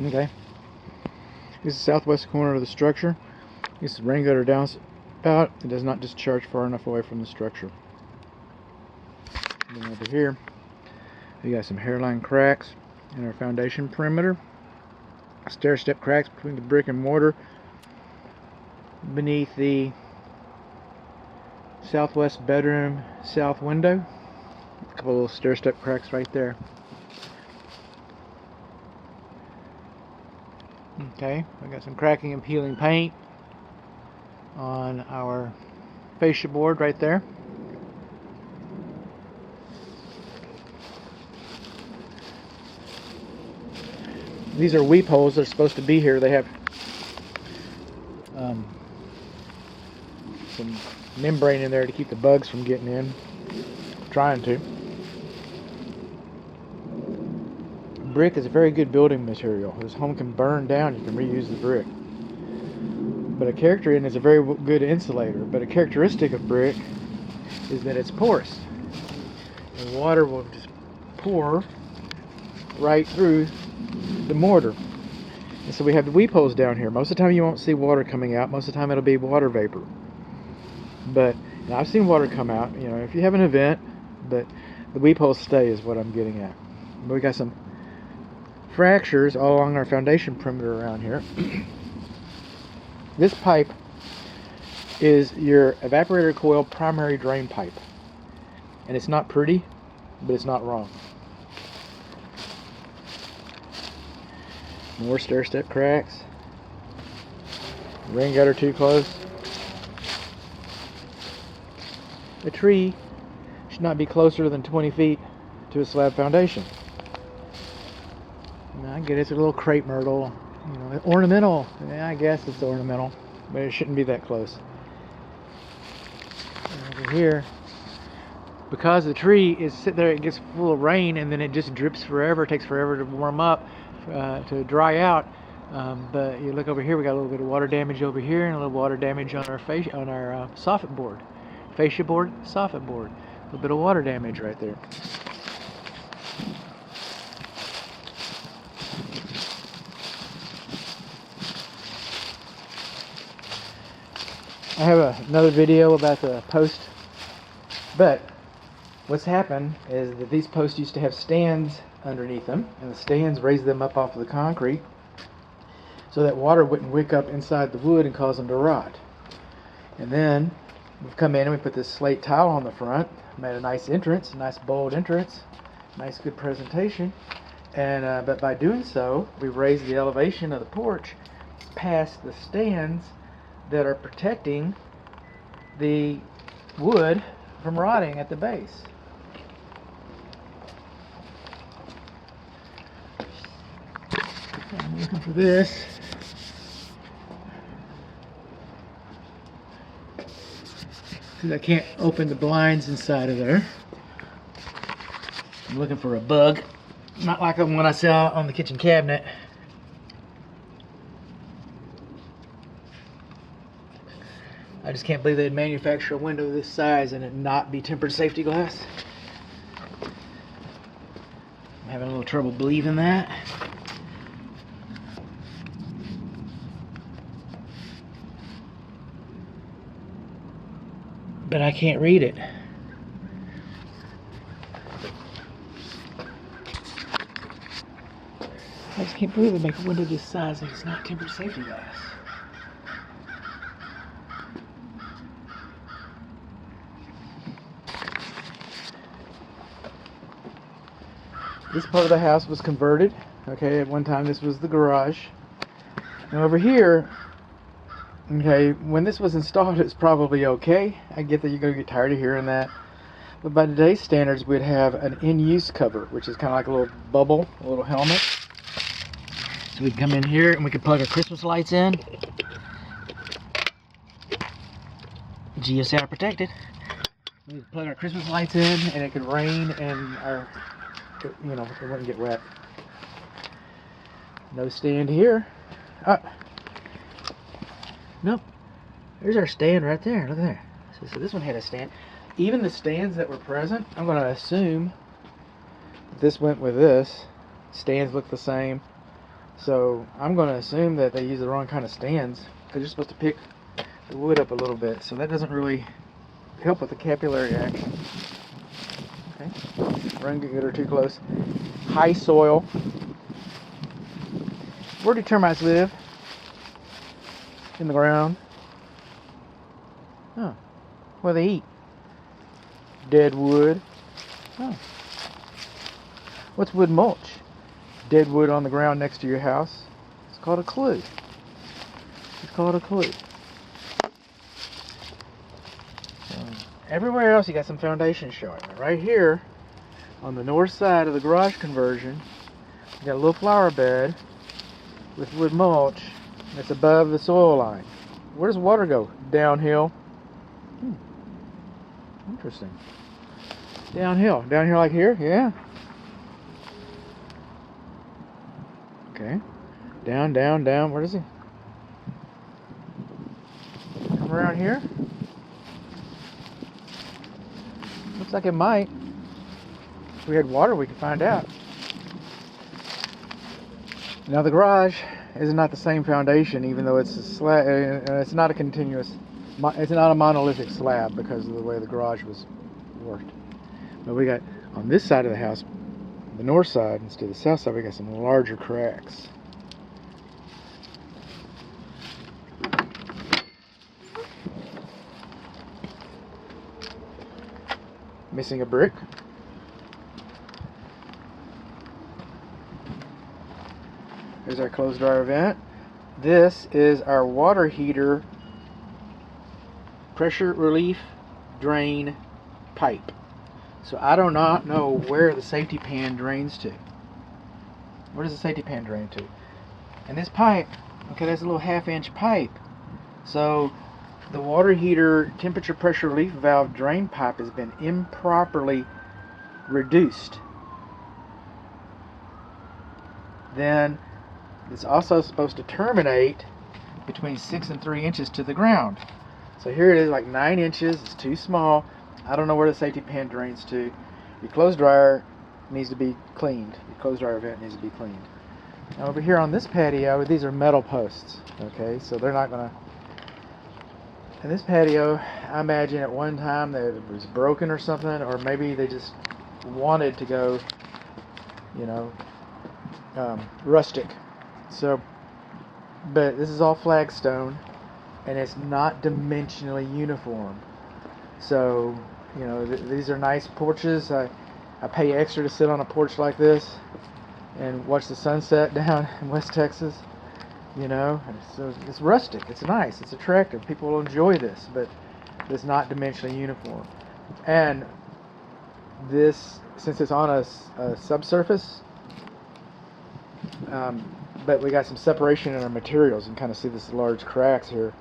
Okay. This is the southwest corner of the structure. This is the rain gutter downspout. It does not discharge far enough away from the structure. And then over here, we got some hairline cracks in our foundation perimeter. Stair-step cracks between the brick and mortar beneath the southwest bedroom south window. A couple little stair-step cracks right there. Okay, I got some cracking and peeling paint on our fascia board right there. These are weep holes. They're supposed to be here. They have some membrane in there to keep the bugs from getting in. Trying to. Brick is a very good building material. This home can burn down. You can reuse the brick. But a character in is a very good insulator. But a characteristic of brick is that it's porous. And water will just pour right through the mortar. And so we have the weep holes down here. Most of the time you won't see water coming out. Most of the time it'll be water vapor. But I've seen water come out, you know, if you have an event, but the weep holes stay is what I'm getting at. But we got some fractures all along our foundation perimeter around here. This pipe is your evaporator coil primary drain pipe. And it's not pretty, but it's not wrong. More stair-step cracks. Rain gutter too close. A tree should not be closer than 20 feet to a slab foundation. Now, I get it's a little crepe myrtle, you know, ornamental. Yeah, I guess it's ornamental, but it shouldn't be that close. And over here, because the tree is sitting there, it gets full of rain, and then it just drips forever. It takes forever to warm up, to dry out. But you look over here, we got a little bit of water damage over here, and a little water damage on our soffit board. Fascia board, soffit board. A little bit of water damage right there. I have another video about the post, but what's happened is that these posts used to have stands underneath them, and the stands raised them up off of the concrete so that water wouldn't wick up inside the wood and cause them to rot. And then we've come in and we put this slate tile on the front, made a nice entrance, a nice bold entrance, nice good presentation, and but by doing so, we've raised the elevation of the porch past the stands that are protecting the wood from rotting at the base. I'm looking for this. Because I can't open the blinds inside of there. I'm looking for a bug. Not like the one I saw on the kitchen cabinet. I just can't believe they'd manufacture a window this size and it not be tempered safety glass. I'm having a little trouble believing that. But I can't read it. I just can't believe they make a window this size and it's not tempered safety glass. This part of the house was converted. Okay, at one time this was the garage. Now over here, okay, when this was installed, it's probably okay. I get that you're going to get tired of hearing that. But by today's standards, we'd have an in-use cover, which is kind of like a little bubble, a little helmet. So we'd come in here and we could plug our Christmas lights in. GSR protected. We could plug our Christmas lights in and it could rain and our, you know, it wouldn't get wet. No stand here. Nope. There's our stand right there. Look there. So this one had a stand. Even the stands that were present, I'm going to assume this went with this. Stands look the same. So I'm going to assume that they use the wrong kind of stands, because you're supposed to pick the wood up a little bit. So that doesn't really help with the capillary action. Okay, run get her too close. High soil. Where do termites live? In the ground. Oh, what do they eat? Dead wood. Oh. What's wood mulch? Dead wood on the ground next to your house. It's called a clue. It's called a clue. Everywhere else you got some foundation showing. Right here, on the north side of the garage conversion, you got a little flower bed with wood mulch that's above the soil line. Where does water go? Downhill. Interesting. Downhill. Down here like here? Yeah. Okay. Down, down, down. Where does he? Come around here? Looks like it might. If we had water, we could find out. Now the garage is not the same foundation, even though it's a slab. It's not a continuous. It's not a monolithic slab because of the way the garage was worked. But we got on this side of the house, the north side instead of the south side, we got some larger cracks. Missing a brick. There's our clothes dryer vent. This is our water heater pressure relief drain pipe. So I do not know where the safety pan drains to. Where does the safety pan drain to? And this pipe, okay, that's a little 1/2-inch pipe. So the water heater temperature pressure relief valve drain pipe has been improperly reduced. Then it's also supposed to terminate between 6 and 3 inches to the ground. So here it is, like 9 inches. It's too small. I don't know where the safety pan drains to. Your clothes dryer needs to be cleaned. Your clothes dryer vent needs to be cleaned. Now over here on this patio, these are metal posts. Okay, so they're not gonna. And this patio, I imagine at one time that it was broken or something, or maybe they just wanted to go, you know, rustic. So, but this is all flagstone, and it's not dimensionally uniform. So, you know, these are nice porches. I pay extra to sit on a porch like this and watch the sunset down in West Texas. You know, so it's rustic. It's nice. It's attractive. People will enjoy this, but it's not dimensionally uniform. And this, since it's on a subsurface, but we got some separation in our materials, and kind of see this large cracks here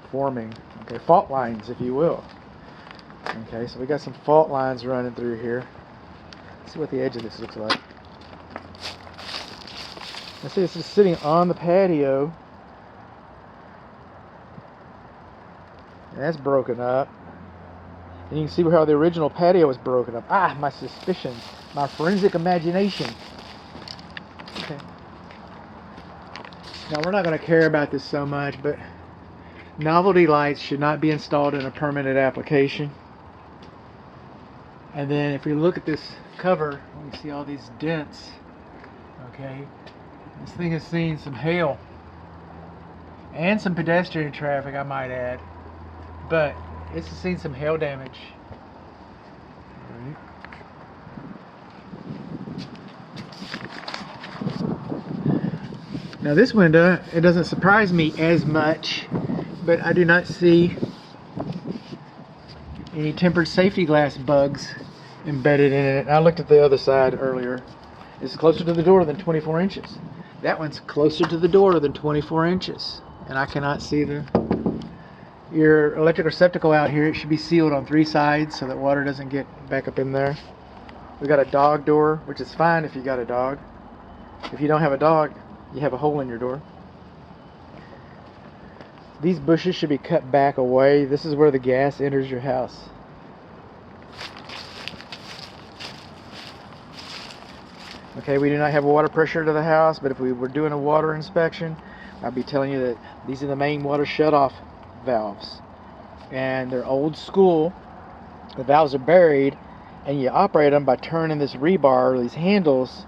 forming. Okay, fault lines, if you will. Okay, so we got some fault lines running through here. Let's see what the edge of this looks like. Let's see, this is sitting on the patio. And that's broken up. And you can see how the original patio was broken up. Ah, my suspicion. My forensic imagination. Okay. Now, we're not going to care about this so much, but novelty lights should not be installed in a permanent application. And then if you look at this cover, you see all these dents. Okay. This thing has seen some hail and some pedestrian traffic, I might add, but it's seen some hail damage. Right. Now this window, it doesn't surprise me as much, but I do not see any tempered safety glass bugs embedded in it. I looked at the other side earlier. It's closer to the door than 24 inches. That one's closer to the door than 24 inches. And I cannot see your electric receptacle out here. It should be sealed on 3 sides so that water doesn't get back up in there. We got a dog door, which is fine if you got a dog. If you don't have a dog, you have a hole in your door. These bushes should be cut back away. This is where the gas enters your house. Okay, we do not have water pressure to the house, but if we were doing a water inspection, I'd be telling you that these are the main water shutoff valves. And they're old school. The valves are buried, and you operate them by turning this rebar, these handles,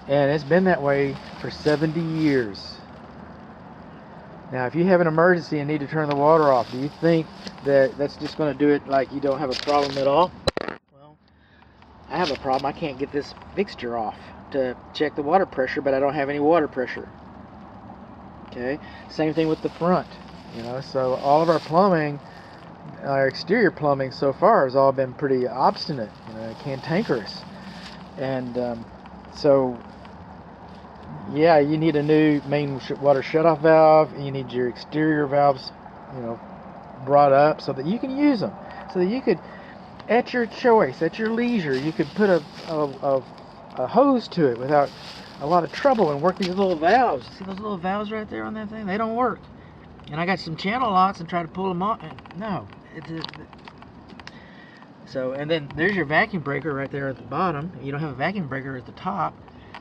and it's been that way for 70 years. Now, if you have an emergency and need to turn the water off, do you think that that's just going to do it like you don't have a problem at all? Well, I have a problem. I can't get this fixture off to check the water pressure, but I don't have any water pressure. Okay, same thing with the front. You know, so all of our plumbing, our exterior plumbing so far has all been pretty obstinate, you know, cantankerous, and so yeah, you need a new main water shutoff valve, and you need your exterior valves, you know, brought up so that you can use them, so that you could, at your choice, at your leisure, you could put a hose to it without a lot of trouble and work these little valves. See those little valves right there on that thing? They don't work. And I got some channel locks and try to pull them off. No. So, and then there's your vacuum breaker right there at the bottom. You don't have a vacuum breaker at the top.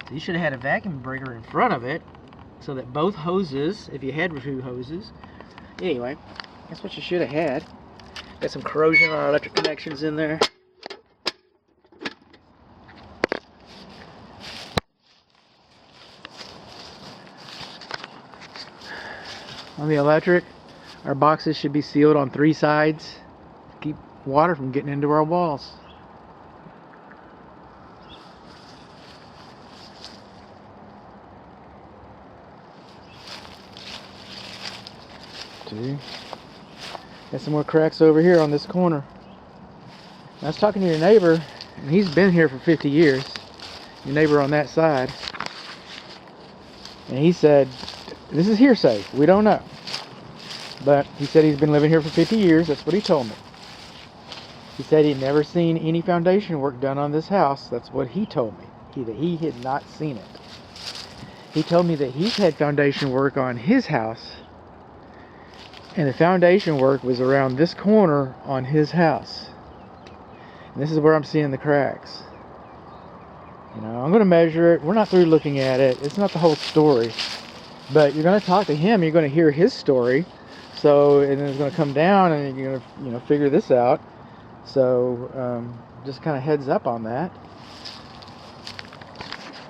So you should have had a vacuum breaker in front of it so that both hoses, if you had two hoses. Anyway, that's what you should have had. Got some corrosion on our electric connections in there. On the electric, our boxes should be sealed on 3 sides to keep water from getting into our walls. See? Got some more cracks over here on this corner. I was talking to your neighbor, and he's been here for 50 years. Your neighbor on that side. And he said, this is hearsay, we don't know. But he said he's been living here for 50 years, that's what he told me. He said he'd never seen any foundation work done on this house, that's what he told me. That he had not seen it. He told me that he's had foundation work on his house, and the foundation work was around this corner on his house. And this is where I'm seeing the cracks. You know, I'm going to measure it. We're not through looking at it. It's not the whole story. But you're going to talk to him. You're going to hear his story. So, and then it's going to come down, and you're going to, you know, figure this out. So, just kind of heads up on that.